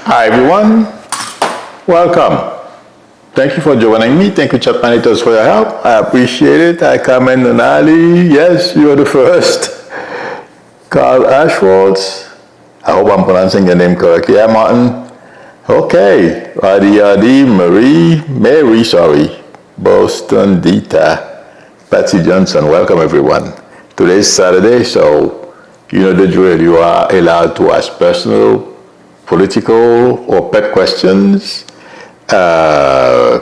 Hi everyone, welcome. Thank you for joining me. Thank you, chat managers, for your help. I appreciate it. I commend on Ali. Yes, you're the first. Carl Ashworth. I hope I'm pronouncing your name correctly. Yeah, Martin. Okay. Adi, Mary, Boston, Dita, Patsy Johnson. Welcome everyone. Today's Saturday, so you know the drill. You are allowed to ask personal, political, or pet questions. Hi,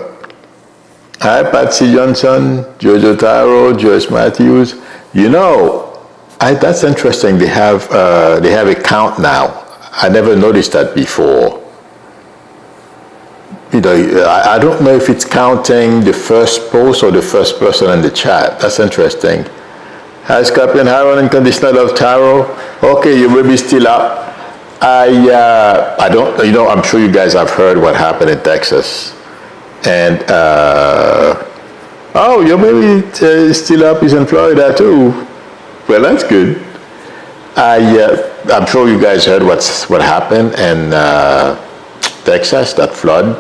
Patsy Johnson, Jojo Taro, Joyce Matthews. You know, that's interesting. They have a count now. I never noticed that before. You know, I don't know if it's counting the first post or the first person in the chat. That's interesting. Hi, Scorpion, hi, Unconditional of Taro. Okay, your baby's still up. I don't, you know, I'm sure you guys have heard what happened in Texas. And, oh, your baby is still up, he's in Florida too. Well, that's good. I'm sure you guys heard what happened in Texas, that flood.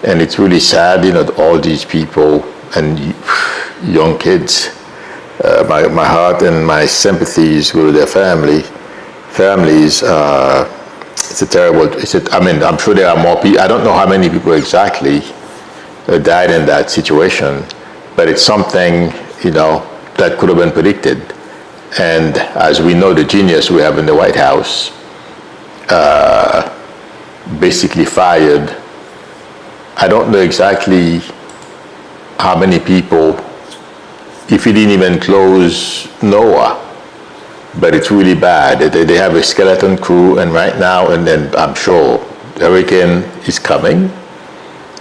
And it's really sad, you know, all these people and young kids. My heart and my sympathies go to their families. It's a terrible, I mean, I'm sure there are more people. I don't know how many people exactly died in that situation, but it's something, you know, that could have been predicted. And as we know, the genius we have in the White House basically fired, I don't know exactly how many people, if he didn't even close NOAA. But it's really bad. They have a skeleton crew, and right now, and then I'm sure hurricane is coming.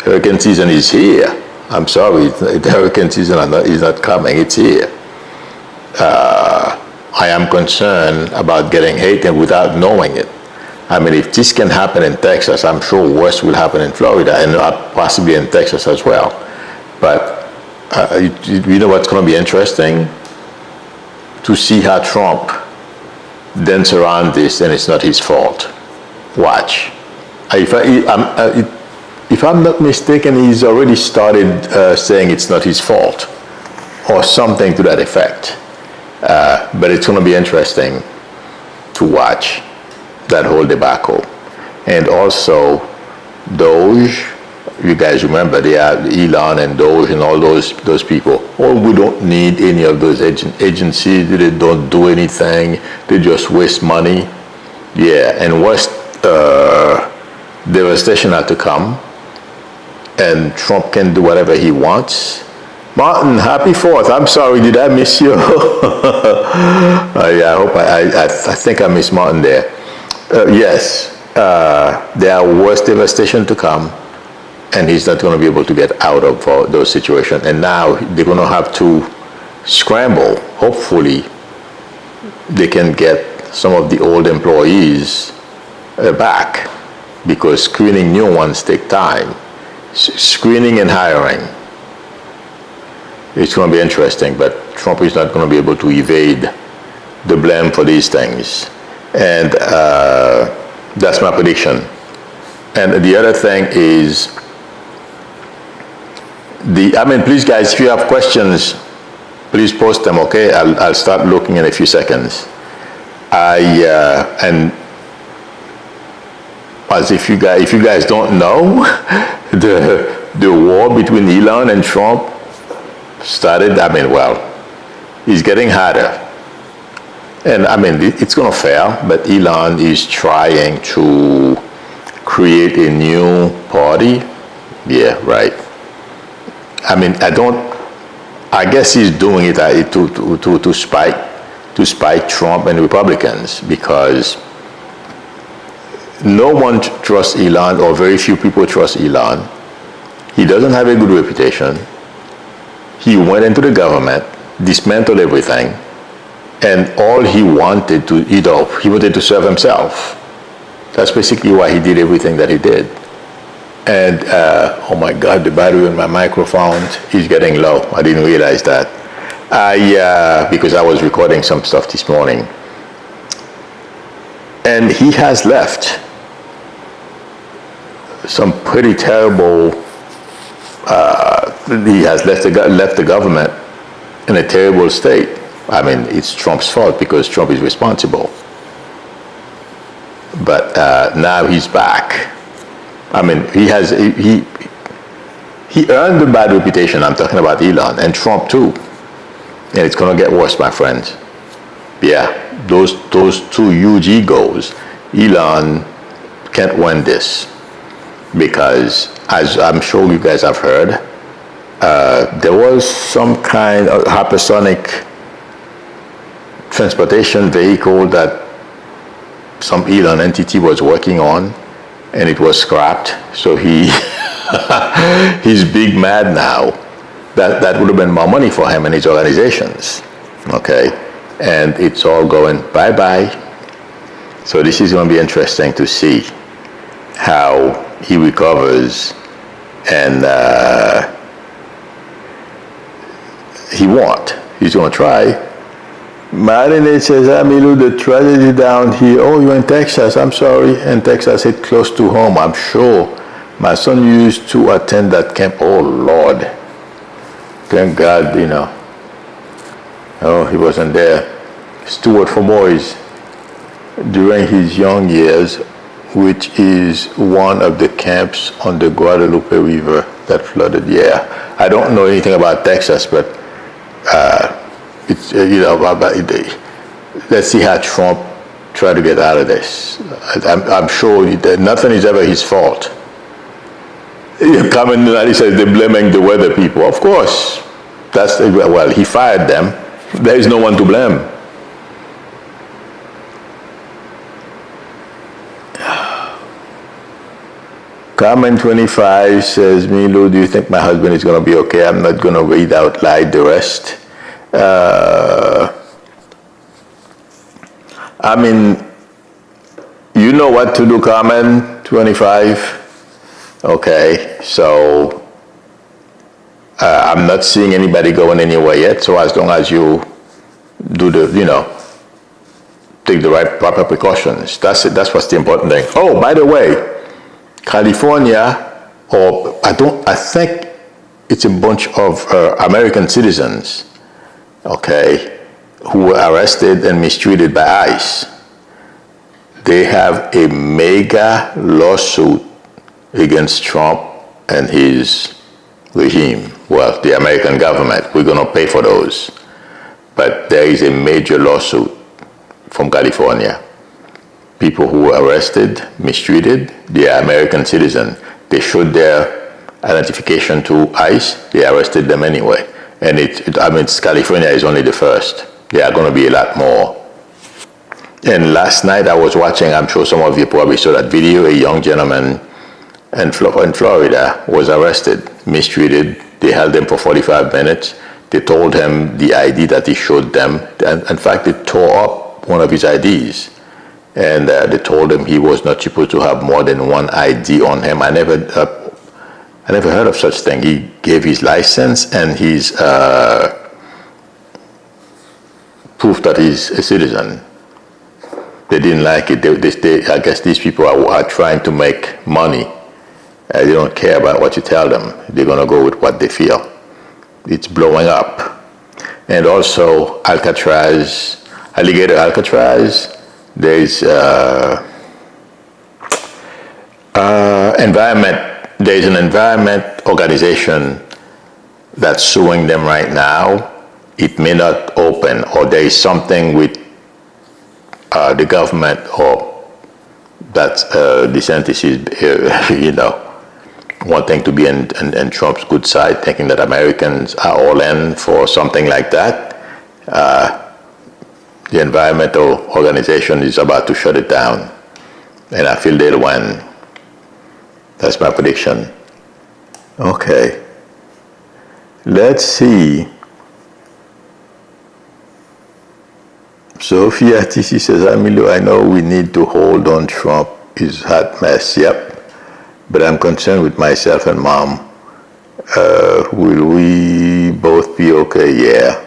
Hurricane season is here. I'm sorry, the hurricane season is not coming, it's here. I am concerned about getting hit and without knowing it. I mean, if this can happen in Texas, I'm sure worse will happen in Florida and possibly in Texas as well. But you know what's going to be interesting? To see how Trump dance around this, and it's not his fault. Watch. If I'm not mistaken, he's already started saying it's not his fault, or something to that effect. But it's going to be interesting to watch that whole debacle. And also, Doge. You guys remember, they are Elon and Doge and all those people. Oh, we don't need any of those agencies. They don't do anything. They just waste money. Yeah, and worst devastation had to come. And Trump can do whatever he wants. Martin, happy 4th. I'm sorry, did I miss you? I think I missed Martin there. Yes, there are worse devastation to come. And he's not going to be able to get out of those situations. And now they're going to have to scramble. Hopefully, they can get some of the old employees back, because screening new ones take time. Screening and hiring. It's going to be interesting, but Trump is not going to be able to evade the blame for these things. And that's my prediction. And the other thing is, please guys, if you have questions, please post them, okay? I'll start looking in a few seconds. And as if you guys don't know, the war between Elon and Trump started, well, it's getting harder. And it's gonna fail, but Elon is trying to create a new party. Yeah, right. I guess he's doing it to spite Trump and Republicans, because no one trusts Elon, or very few people trust Elon. He doesn't have a good reputation. He went into the government, dismantled everything, and all he wanted to, he wanted to serve himself. That's basically why he did everything that he did. And oh my God, the battery on my microphone is getting low. I didn't realize that. Because I was recording some stuff this morning. And he has left. some pretty terrible. He has left the government in a terrible state. I mean, it's Trump's fault because Trump is responsible. But now he's back. I mean, he earned a bad reputation. I'm talking about Elon and Trump too. And it's gonna get worse, my friends. Yeah, those two huge egos. Elon can't win this because, as I'm sure you guys have heard, there was some kind of hypersonic transportation vehicle that some Elon entity was working on, and it was scrapped. So he's big mad now. That would have been more money for him and his organizations. Okay, and it's all going bye-bye. So this is going to be interesting to see how he recovers, and he won't. He's going to try. Marinate says, Amilu, the tragedy down here. Oh, you're in Texas. I'm sorry. And Texas hit close to home, I'm sure. My son used to attend that camp. Oh, Lord. Thank God, you know. Oh, he wasn't there. Steward for Boys. During his young years, which is one of the camps on the Guadalupe River that flooded. Yeah, I don't know anything about Texas, but it's let's see how Trump try to get out of this. I'm sure that nothing is ever his fault. You come in and he says they're blaming the weather people. Of course, well, he fired them. There is no one to blame. Comment 25 says, Milo, do you think my husband is going to be okay? I'm not going to read out loud the rest. I mean, you know what to do, comment 25. Okay, so I'm not seeing anybody going anywhere yet. So as long as you do take the right proper precautions, that's it. That's what's the important thing. Oh, by the way, California, or I think it's a bunch of American citizens, okay, who were arrested and mistreated by ICE. They have a mega lawsuit against Trump and his regime. Well, the American government, we're going to pay for those. But there is a major lawsuit from California. People who were arrested, mistreated, they are American citizens. They showed their identification to ICE, they arrested them anyway. And California is only the first. There are going to be a lot more. And last night I was watching, I'm sure some of you probably saw that video, a young gentleman in Florida was arrested, mistreated. They held him for 45 minutes. They told him the ID that he showed them. And in fact, they tore up one of his IDs. And they told him he was not supposed to have more than one ID on him. I never heard of such thing. He gave his license and his proof that he's a citizen. They didn't like it. I guess these people are trying to make money. They don't care about what you tell them. They're going to go with what they feel. It's blowing up. And also Alligator Alcatraz. There's there's an environment organization that's suing them right now. It may not open, or there is something with the government, or that DeSantis is, wanting to be in Trump's good side, thinking that Americans are all in for something like that. The environmental organization is about to shut it down, and I feel they'll win. That's my prediction. Okay. Let's see. Sophia TC says, Emilio, I know we need to hold on. Trump is a hot mess. Yep. But I'm concerned with myself and mom. Will we both be okay? Yeah.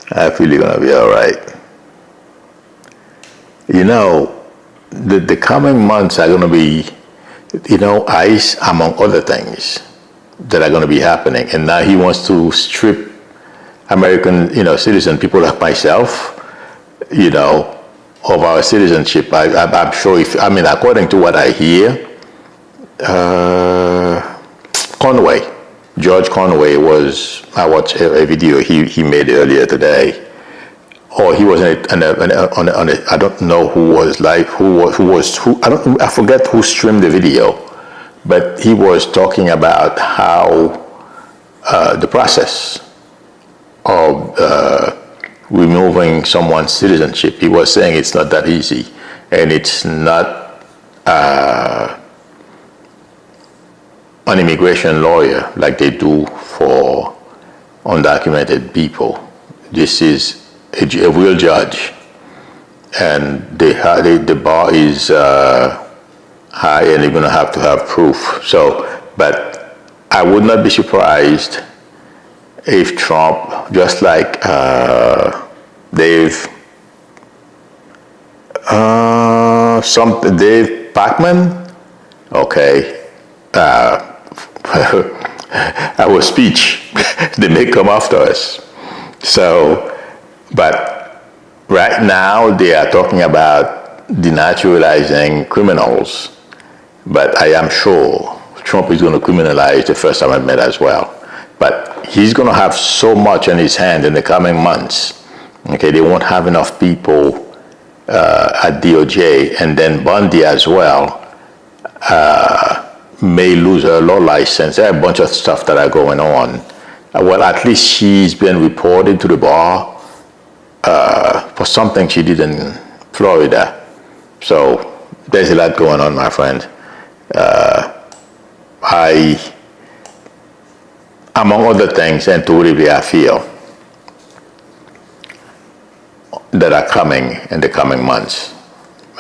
I feel you're going to be all right. The coming months are going to be ICE, among other things that are going to be happening. And now he wants to strip American, citizen, people like myself, of our citizenship. I'm sure according to what I hear, George Conway I watched a video he made earlier today, or he was on a I don't know who was live, I forget who streamed the video, but he was talking about how the process of removing someone's citizenship. He was saying it's not that easy, and it's not an immigration lawyer like they do for undocumented people. This is a real judge, and the bar is high, and they're going to have proof. So, but I would not be surprised if Trump, just like Dave Pacman, okay, our speech, they may come after us. So, but right now they are talking about denaturalizing criminals, but I am sure Trump is going to criminalize the First Amendment as well. But he's going to have so much on his hand in the coming months. Okay, they won't have enough people at DOJ, and then Bundy as well may lose her law license. There are a bunch of stuff that are going on. Well, at least she's been reported to the bar for something she did in Florida. So there's a lot going on, my friend. Among other things, intuitively I feel that are coming in the coming months.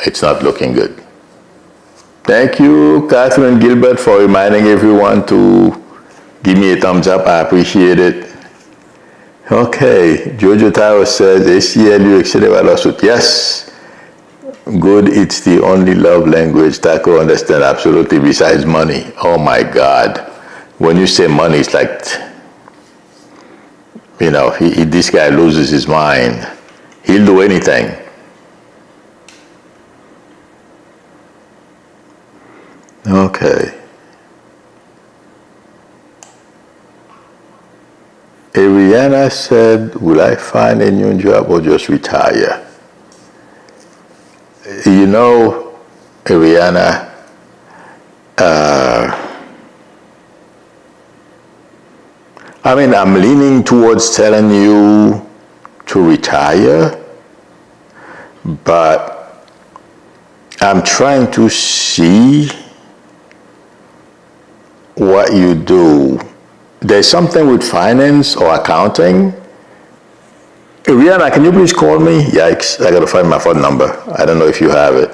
It's not looking good. Thank you, Catherine Gilbert, for reminding everyone to give me a thumbs up. I appreciate it. Okay, Jojo Taro says, ACLU, etc. lawsuit. Yes, good. It's the only love language Taco understand absolutely besides money. Oh my God. When you say money, it's like, this guy loses his mind. He'll do anything. Okay. Ariana said, will I find a new job or just retire? Ariana, I'm leaning towards telling you to retire, but I'm trying to see what you do. There's something with finance or accounting. Rihanna, can you please call me? Yikes, I gotta find my phone number. I don't know if you have it.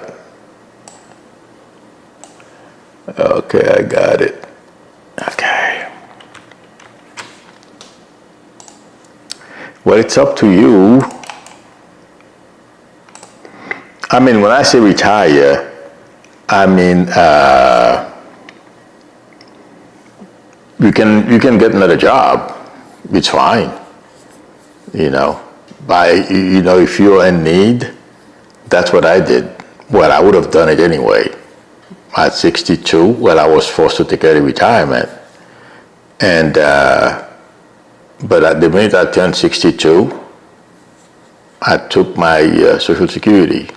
Okay, I got it. Okay. Well, it's up to you. When I say retire, you can get another job. It's fine. If you're in need, that's what I did. Well, I would have done it anyway. At 62, I was forced to take early retirement. And, but at the minute I turned 62, I took my Social Security.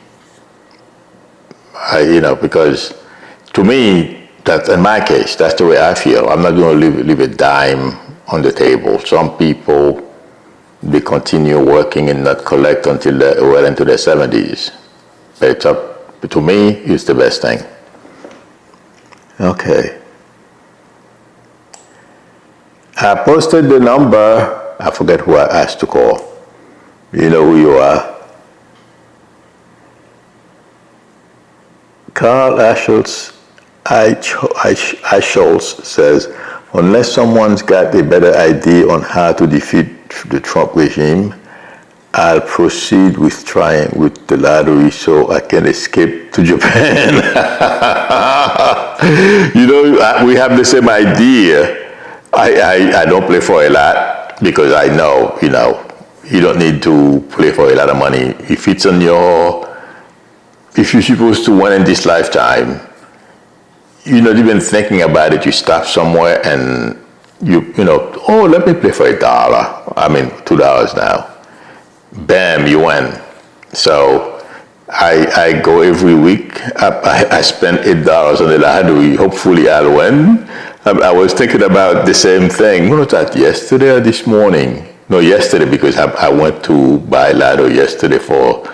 Because to me, that in my case, that's the way I feel. I'm not going to leave a dime on the table. Some people, they continue working and not collect until they're well into their 70s. But to me, it's the best thing. Okay. I posted the number. I forget who I asked to call. You know who you are. Carl Ashholz says, unless someone's got a better idea on how to defeat the Trump regime, I'll proceed with trying with the lottery so I can escape to Japan. We have the same idea. I don't play for a lot because I know, you don't need to play for a lot of money. If you're supposed to win in this lifetime, you're not even thinking about it. You stop somewhere and let me play for $1. $2 now. Bam, you win. So I go every week. I spend $8 on the lottery. Hopefully I'll win. I was thinking about the same thing. When was that, yesterday or this morning? No, yesterday, because I went to buy lotto yesterday for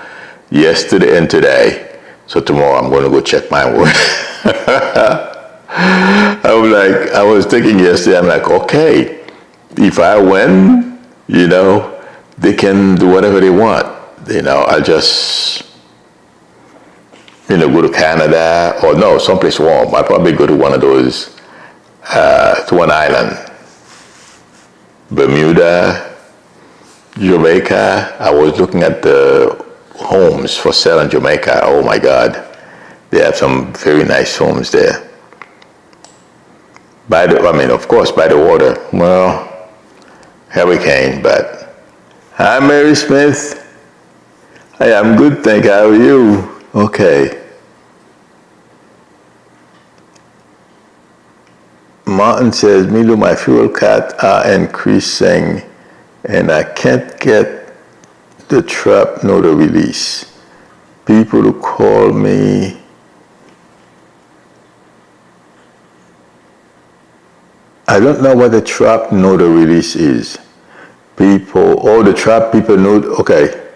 yesterday and today. So tomorrow I'm going to go check my work. I was thinking yesterday, I'm like, okay, if I win, they can do whatever they want. I'll just, go to Canada or no, someplace warm. I'll probably go to one of those, to one island. Bermuda, Jamaica. I was looking at the homes for sale in Jamaica. Oh my God. They have some very nice homes there. Of course, by the water. Well, hurricane, but. Hi, Mary Smith. Hey, I'm good, thank you. How are you? Okay. Martin says, Milo, my fuel cuts are increasing and I can't get the trap nodal release. People who call me I don't know what the trap nodal release is. The trap people know, okay.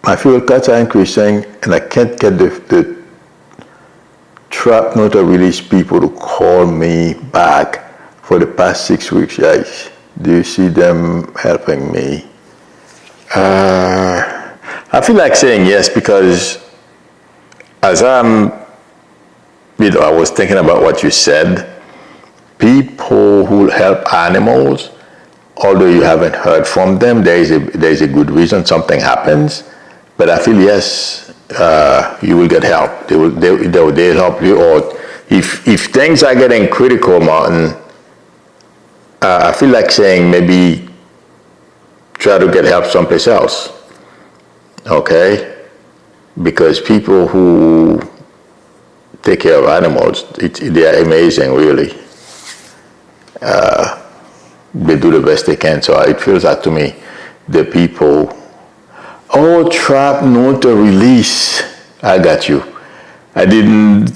My fuel cuts are increasing and I can't get the trap nodal release people to call me back for the past 6 weeks. Yes. Do you see them helping me? I feel like saying yes because as I was thinking about what you said, people who help animals, although you haven't heard from them, there is a good reason something happens. But I feel yes, you will get help. They'll help you. Or if things are getting critical, Martin, I feel like saying maybe try to get help someplace else. Okay, because people who take care of animals, they are amazing, really. They do the best they can. So it feels like to me, the people, trap nodal release. I got you. I didn't.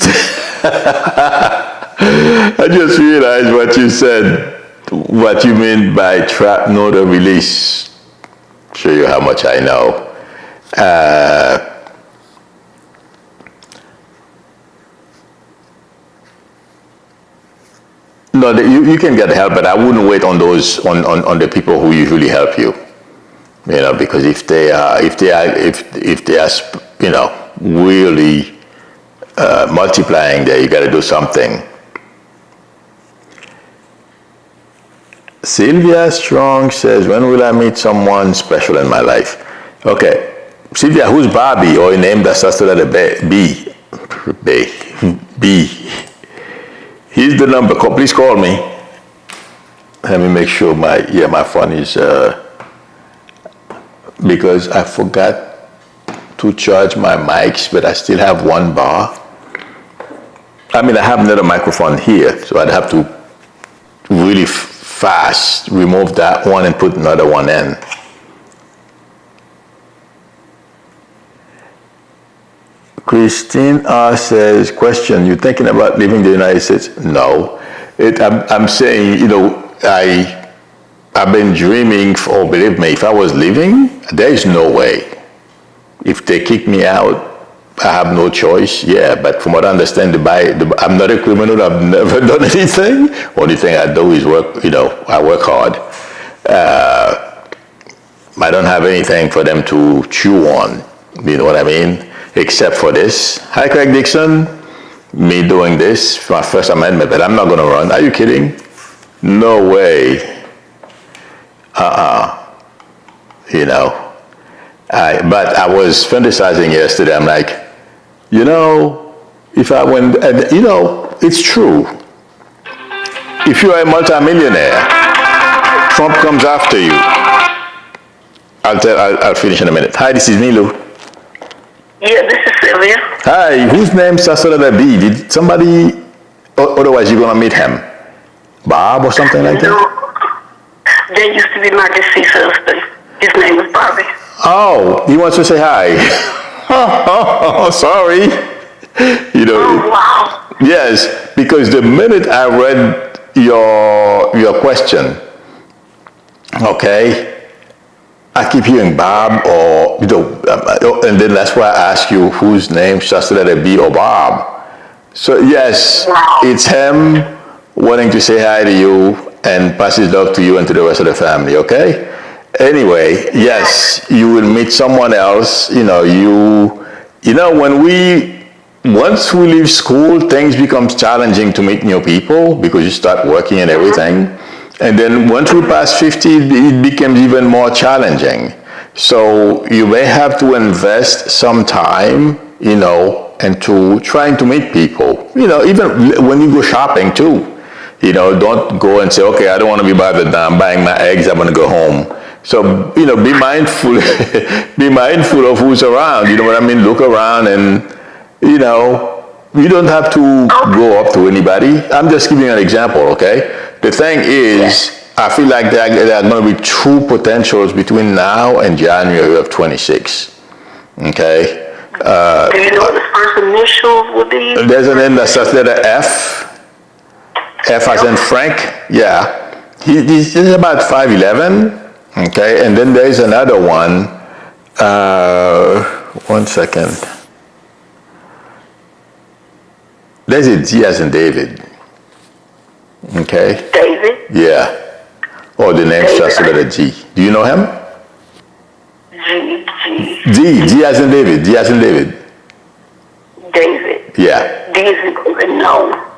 I just realized what you said, what you mean by trap nodal release. Show you how much I know. No, you can get help, but I wouldn't wait on those on the people who usually help you. Because if they are really multiplying there, you got to do something. Sylvia Strong says, when will I meet someone special in my life? Okay, Sylvia, who's Bobby, or a name that starts with a B? B. Here's the number. Please call me. Let me make sure my phone is, because I forgot to charge my mics, but I still have one bar. I have another microphone here, so I'd have to really fast remove that one and put another one in. Christine R. says, question, you thinking about leaving the United States? No. I'm saying, I've been dreaming, believe me, if I was leaving, there is no way. If they kick me out, I have no choice. Yeah, but from what I understand, I'm not a criminal. I've never done anything. Only thing I do is work, I work hard. I don't have anything for them to chew on. You know what I mean? Except for this. Hi, Craig Dixon. Me doing this for my First Amendment, but I'm not going to run. Are you kidding? No way. you know. But I was fantasizing yesterday. I'm like, you know, if I went, and you know, it's true. If you are a multimillionaire, Trump comes after you. I'll finish in a minute. Hi, this is Milo. Yeah, this is Sylvia. Hi, whose name starts with a B? Did somebody, otherwise you're gonna meet him? Bob or something like that? No, that used to be my deceased husband. His name was Bobby. Oh, he wants to say hi. Oh, sorry. You know. Oh, wow. Yes, because the minute I read your question, okay, I keep hearing Bob or, you know, and then that's why I ask you whose name starts with a B or Bob. So yes, wow. It's him wanting to say hi to you and pass his love to you and to the rest of the family, okay? Anyway, yes, you will meet someone else. You know, once we leave school, things becomes challenging to meet new people because you start working and everything. And then once we pass 50, it becomes even more challenging. So you may have to invest some time, you know, into trying to meet people. You know, even when you go shopping too. You know, don't go and say, okay, I don't want to be bothered now. I'm buying my eggs. I'm going to go home. So, you know, be mindful, be mindful of who's around. You know what I mean? Look around and, you know, you don't have to go up to anybody. I'm just giving you an example, okay? The thing is, I feel like there are going to be true potentials between now and January of 26, okay? Do you know what the first initials would be? There's an N that starts letter F. F as in Frank, yeah. He's about 5'11", okay? And then there's another one, 1 second. There's a D as in David, okay? David? Yeah. Or the name starts with a G. Do you know him? D as in David, D as in David. David. Yeah. D as in David, no.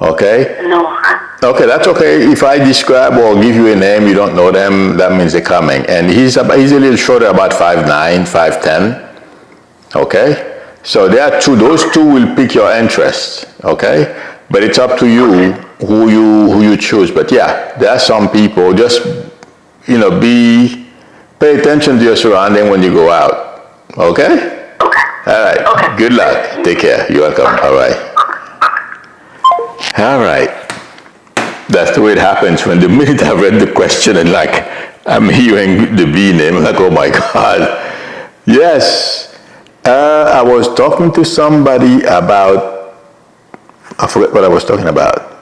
Okay? No. Okay, that's okay. If I describe or give you a name, you don't know them, that means they're coming. And he's a little shorter, about 5'9", 5'10". Okay? So there are two, those two will pique your interest. Okay? But it's up to you who you choose. But yeah, there are some people, just, you know, pay attention to your surrounding when you go out. Okay? Okay. All right. Okay. Good luck. Take care. You're welcome. All right. All right. That's the way it happens when the minute I read the question and like I'm hearing the B name, I'm like, oh my God. Yes. I was talking to somebody about, I forget what I was talking about.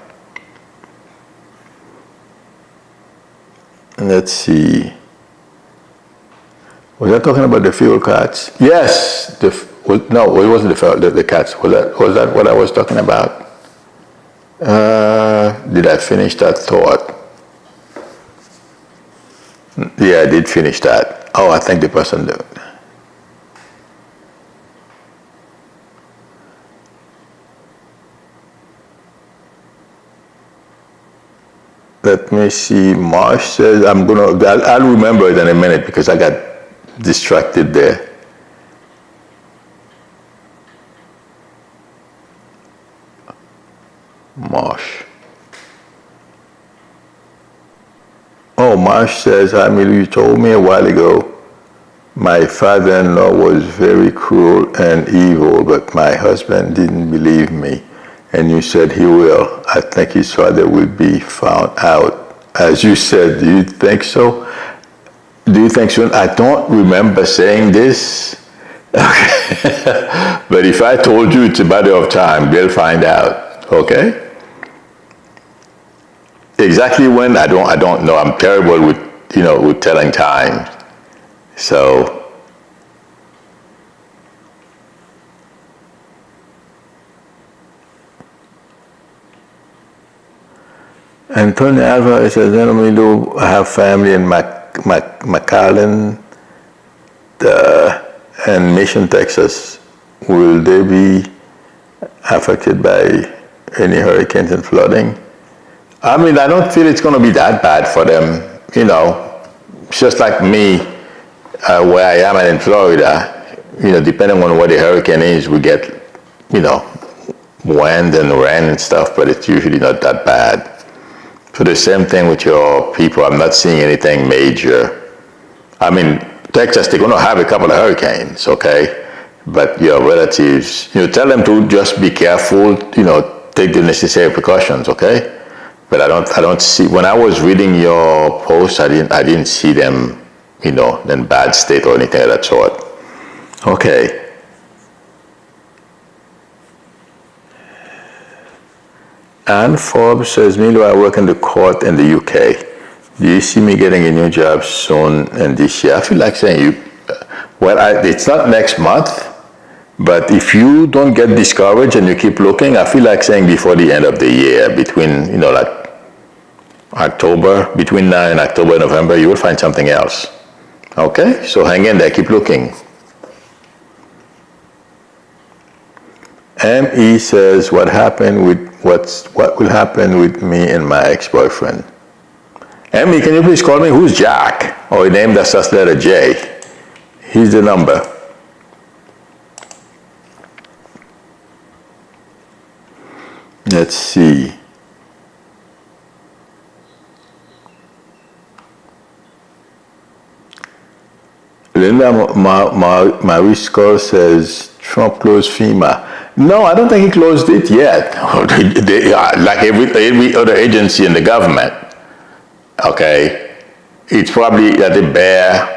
Let's see. Was I talking about the fuel cards? Yes. No, it wasn't the cats. Was that what I was talking about? Did I finish that thought? Yeah, I did finish that. Oh, I think the person did. Let me see. Marsh says, I'll remember it in a minute because I got distracted there. Marsh. Oh, Marsh says, I mean, you told me a while ago my father-in-law was very cruel and evil, but my husband didn't believe me. And you said he will. I think his father will be found out. As you said, do you think so? Do you think so? I don't remember saying this. Okay. But if I told you, it's a matter of time. They'll find out. Okay? Exactly when, I don't know. I'm terrible with, with telling time. So, Antonio Alvarez says, I have family in McAllen and Mission, Texas. Will they be affected by any hurricanes and flooding? I mean, I don't feel it's going to be that bad for them. It's just like me. where I am and in Florida, depending on what the hurricane is, we get, wind and rain and stuff, but it's usually not that bad. So the same thing with your people. I'm not seeing anything major. I mean, Texas, they're going to have a couple of hurricanes, okay? But your relatives, tell them to just be careful, take the necessary precautions, okay? But I don't see, when I was reading your post, I didn't see them, in bad state or anything of that sort. Okay. Anne Forbes says, Milo, I work in the court in the UK. Do you see me getting a new job soon in this year? I feel like saying it's not next month, but if you don't get discouraged and you keep looking, I feel like saying before the end of the year, between, like October, between now and October, November, you will find something else. Okay? So hang in there, keep looking. ME says, what will happen with me and my ex-boyfriend? ME, can you please call me? Who's Jack? Or a name that starts letter J. Here's the number. Let's see. Linda Marisco says, Trump closed FEMA. No, I don't think he closed it yet. Like every other agency in the government. Okay, it's probably at the bare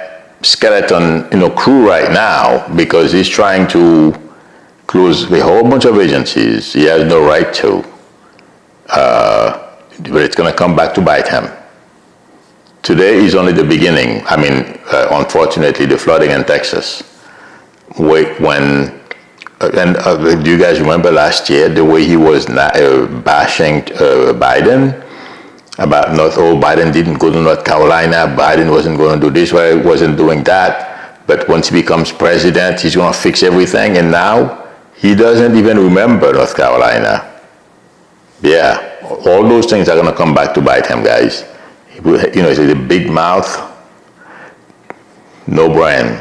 skeleton, crew right now because he's trying to close a whole bunch of agencies. He has no right to, but it's going to come back to bite him. Today is only the beginning. I mean, unfortunately, the flooding in Texas. Do you guys remember last year the way he was bashing Biden? About Biden didn't go to North Carolina, Biden wasn't going to do this, he wasn't doing that. But once he becomes president, he's going to fix everything. And now he doesn't even remember North Carolina. Yeah, all those things are going to come back to bite him, guys. He's a big mouth, no brain.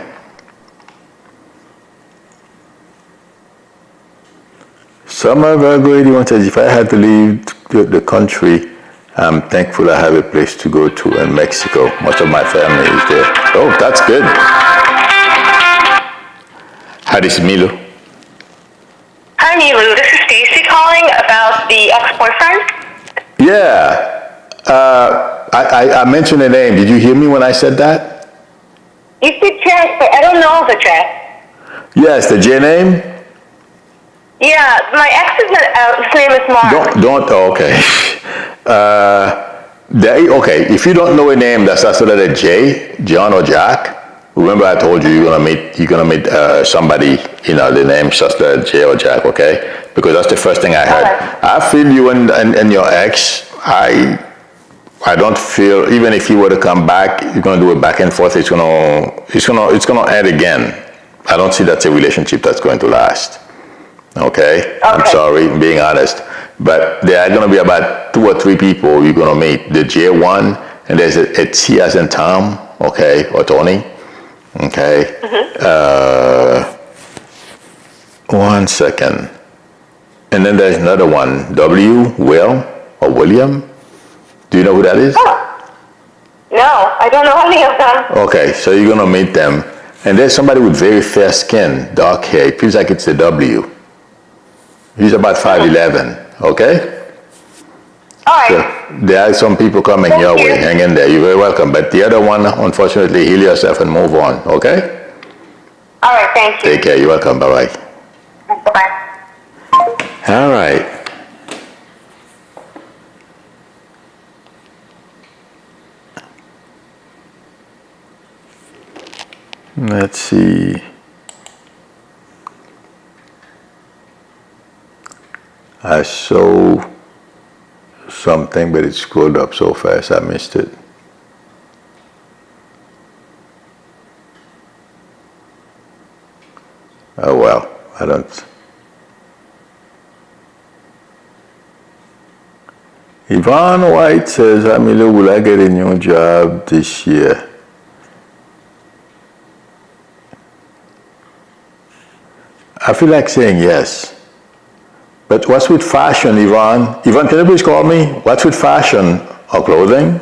Summer Virgo 81 says, if I had to leave the country, I'm thankful I have a place to go to in Mexico. Most of my family is there. Oh, that's good. Hi, this is Milo. Hi, Milo. This is Stacy calling about the ex-boyfriend. Yeah. I mentioned the name. Did you hear me when I said that? You said Jack, but I don't know the Jack. Yes, the J name? Yeah, my ex's his name is Mark. Okay. Okay, if you don't know a name that starts with a J, John or Jack, remember I told you you're gonna meet somebody, the name starts with a J or Jack, okay? Because that's the first thing I heard. Okay. I feel you and your ex. I don't feel, even if you were to come back, you're gonna do it back and forth. It's gonna end again. I don't see that's a relationship that's going to last. Okay? I'm sorry, I'm being honest. But there are going to be about 2 or 3 people you're going to meet. The J1, and there's a T as in Tom, okay, or Tony. Okay? Mm-hmm. 1 second. And then there's another one, W, Will, or William. Do you know who that is? Oh. No, I don't know any of them. Okay, so you're going to meet them. And there's somebody with very fair skin, dark hair. It feels like it's a W. He's about 5'11", okay? All right. So there are some people coming your way. Hang in there. You're very welcome. But the other one, unfortunately, heal yourself and move on, okay? All right, thank you. Take care. You're welcome. Bye-bye. Bye-bye. All right. Let's see. I saw something, but it scrolled up so fast I missed it. Oh well, I don't. Yvonne White says, Amilo, will I get a new job this year? I feel like saying yes. But what's with fashion, Yvonne? Yvonne, can you please call me? What's with fashion or clothing?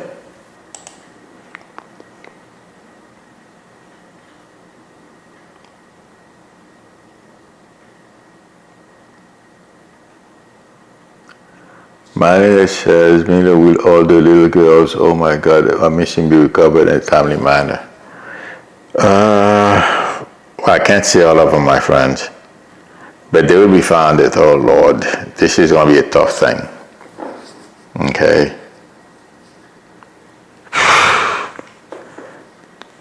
Manager says, Mila, will all the little girls, oh my God, are missing be recovered in a timely manner? I can't say all of them, my friends. But they will be found that, oh Lord, this is going to be a tough thing. Okay?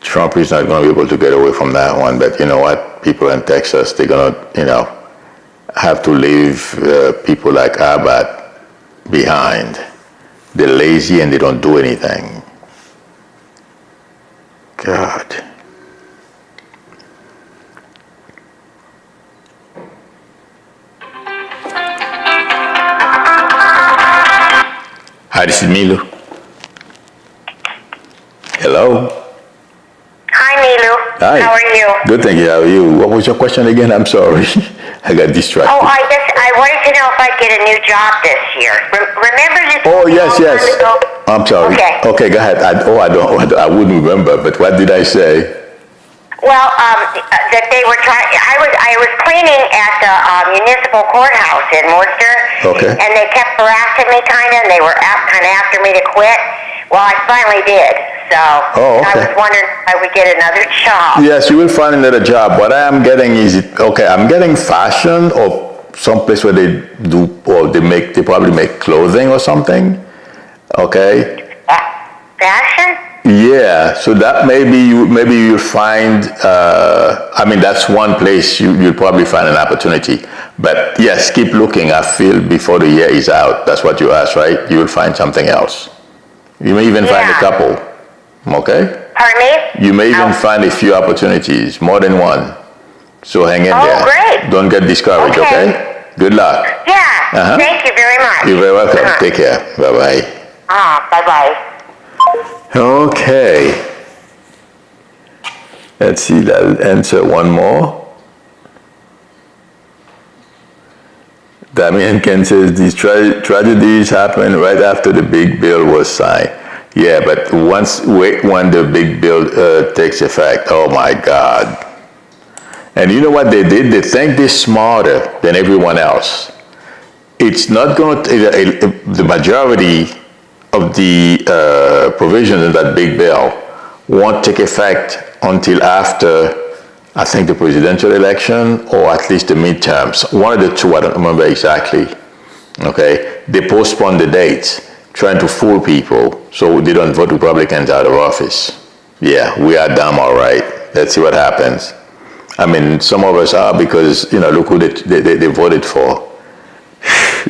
Trump is not going to be able to get away from that one, but you know what? People in Texas, they're going to, have to leave people like Abbott behind. They're lazy and they don't do anything. God. Hi, this is Milu. Hello. Hi, Milu. Hi. How are you? Good, thank you. How are you? What was your question again? I'm sorry. I got distracted. Oh, I wanted to know if I'd get a new job this year. Remember you told me a long time ago? I'm sorry. Okay, go ahead. I wouldn't remember, but what did I say? Well, that they were trying. I was cleaning at the municipal courthouse in Worcester. Okay. And they kept harassing me, and they were kind of after me to quit. Well, I finally did. So I was wondering if I would get another job. Yes, you will find another job. What I am getting is I'm getting fashion or someplace where they do or they probably make clothing or something. Okay. Fashion? Yeah, so that maybe you'll find. That's one place you'll probably find an opportunity. But yes, keep looking. I feel before the year is out. That's what you asked, right? You will find something else. You may even find a couple. Okay. Pardon me? You may even find a few opportunities, more than one. So hang in there. Oh, great. Don't get discouraged. Okay. Good luck. Yeah. Thank you very much. You're very welcome. Take care. Bye bye. Bye bye. Okay. Let's see, I'll answer one more. Damien Ken says these tragedies happen right after the big bill was signed. Yeah, but when the big bill takes effect, oh my God. And you know what they did? They think they're smarter than everyone else. It's not going to, the majority of the provisions in that big bill won't take effect until after, I think, the presidential election or at least the midterms. One of the two, I don't remember exactly. Okay, they postponed the dates, trying to fool people so they don't vote Republicans out of office. Yeah, we are dumb, all right. Let's see what happens. I mean, some of us are because, look who they voted for.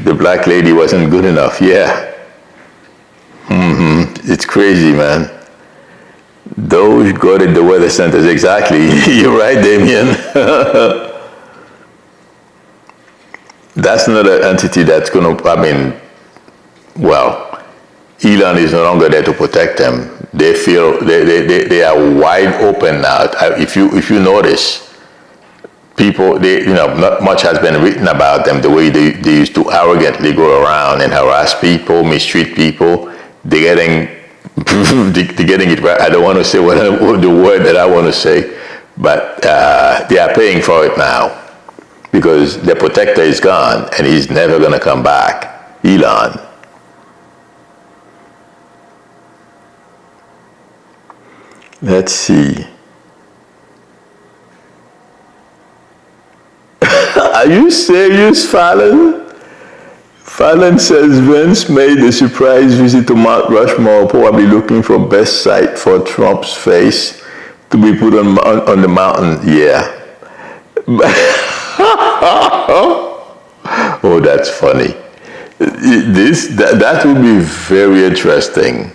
The black lady wasn't good enough, yeah. It's crazy, man. Those got it, the weather centers, exactly. You're right, Damien. That's another entity that's going to, Elon is no longer there to protect them. They feel they are wide open now. If you notice, people, not much has been written about them, the way they used to arrogantly go around and harass people, mistreat people. They're getting it right. I don't want to say the word that I want to say, but they are paying for it now because their protector is gone and he's never going to come back. Elon. Let's see. Are you serious, Fallon? Fallon says Vince made a surprise visit to Mount Rushmore, probably looking for best site for Trump's face to be put on the mountain. Yeah. Oh, that's funny. That would be very interesting.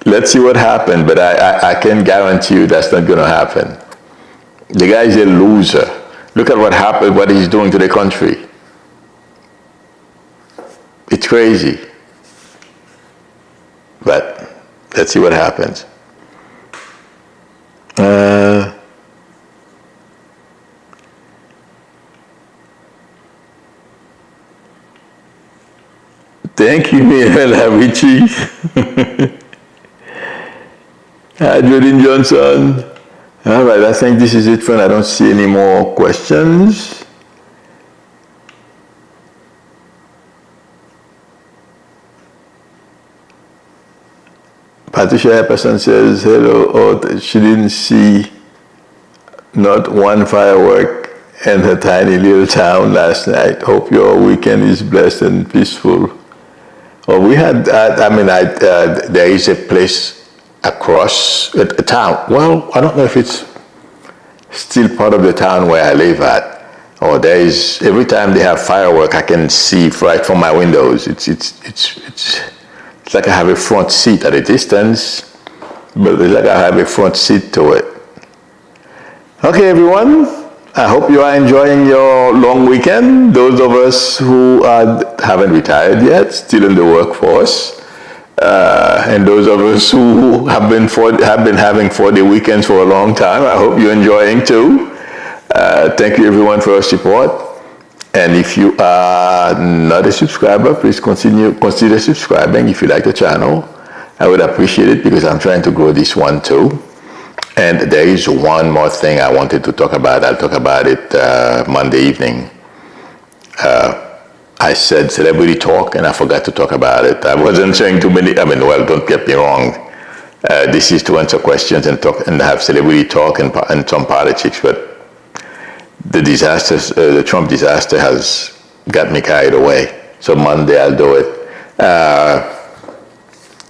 Let's see what happens, but I can guarantee you that's not going to happen. The guy's a loser. Look at what happened, what he's doing to the country. It's crazy. But let's see what happens. Thank you, Ella Richie. Hi, Jordan Johnson. All right, I think this is it for now. I don't see any more questions. Patricia Epperson says, hello, oh, she didn't see not one firework in her tiny little town last night. Hope your weekend is blessed and peaceful. Well, we had, there is a place across a town. Well, I don't know if it's still part of the town where I live at. Or there is, every time they have firework, I can see right from my windows. It's like I have a front seat at a distance, but it's like I have a front seat to it. Okay, everyone. I hope you are enjoying your long weekend. Those of us who haven't retired yet, still in the workforce, and those of us who have been having 4-day weekends for a long time, I hope you're enjoying too. Thank you, everyone, for your support. And if you are not a subscriber, please consider subscribing if you like the channel. I would appreciate it because I'm trying to grow this one too. And there is one more thing I wanted to talk about. I'll talk about it Monday evening. I said celebrity talk and I forgot to talk about it. I wasn't saying too many, well, don't get me wrong. This is to answer questions and talk and have celebrity talk and some politics, but the disasters, the Trump disaster has got me carried away. So Monday I'll do it.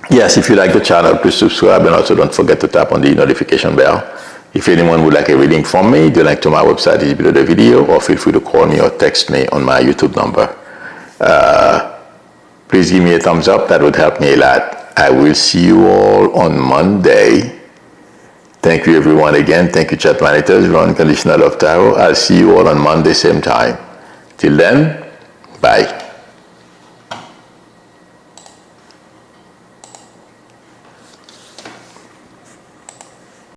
Yes, if you like the channel, please subscribe and also don't forget to tap on the notification bell. If anyone would like a reading from me, the link to my website is below the video, or feel free to call me or text me on my YouTube number. Please give me a thumbs up, that would help me a lot. I will see you all on Monday. Thank you, everyone, again. Thank you, chat managers, Ron Conditional of Tarot. I'll see you all on Monday, same time. Till then, bye.